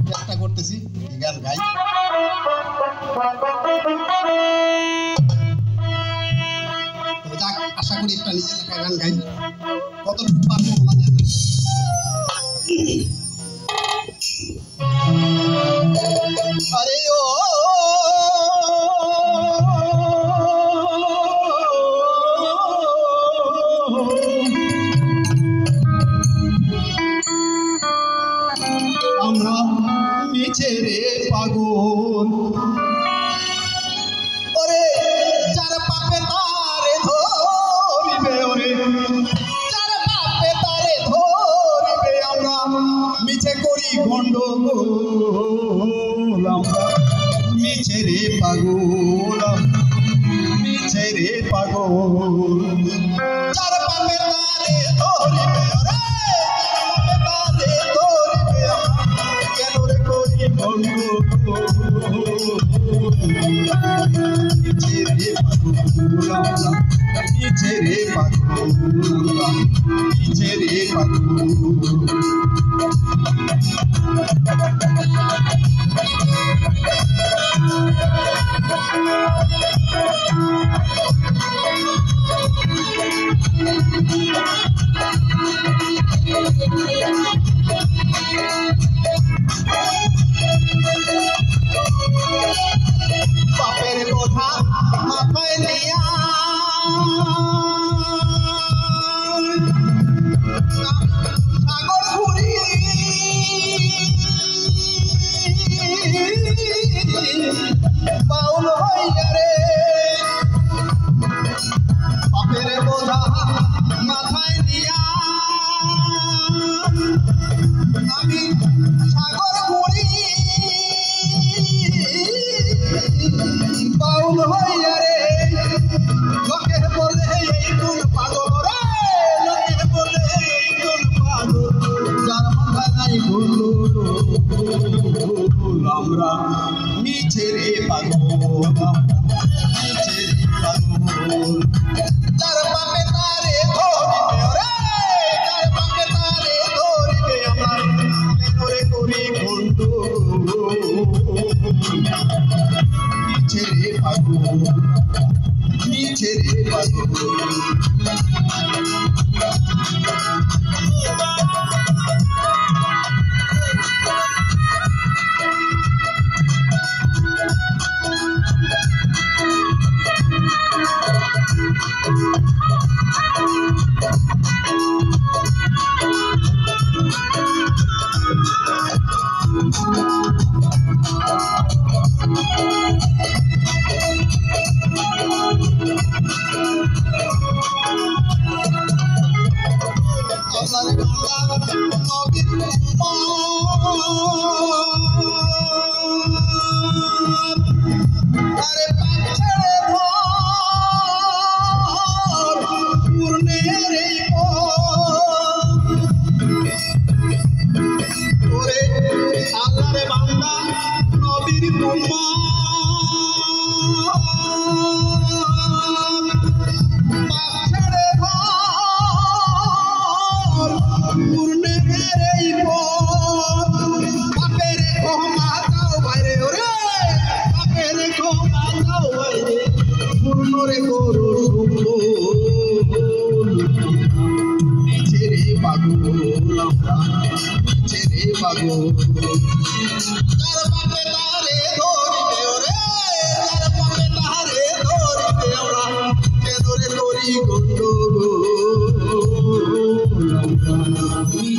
চেষ্টা করতেছি গান গাই। যাক, আশা করি একটা নিজের লেখা গান গাই, কতটুকু পারবো বলা যায় না। আরে ও আমরা মিছে রে পাগল, ওরে যার পাপে তারে ধরিবে, ওরে যার পাপে তারে ধরিবে, আমরা মিছে করি গন্ডগোল, আমরা মিছে রে পাগল, মিছে রে পাগল, যার পাপে তারে ধরিবে, ওরে বাপের কথা মাথায় নিয়া সাগর ঘুরি, বাউল হইয়া রে, বাপের বোঝা মাথায় নিয়া আমি সাগর ঘুরি, বাউল হইয়া রে, লোকে বলে এই কোন পাগল রে, লোকে বলে এই কোন পাগল, যার মাথায় নাই ভুল, আমরা মিছে রে পাগল, মিছে রে পাগল, যার পাপে তারে ধরিবে, ওরে যার পাপে তারে ধরিবে, আমরা কেন রে করি গন্ডগোল, মিছে রে পাগল, মিছে রে পাগল।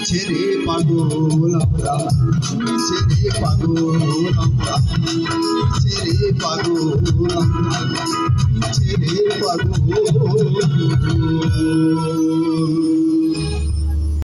ছেড়ে পাগল আমরা, ছেড়ে পাগল আমরা, ছেড়ে পাগল আমরা, ছেড়ে পাগল।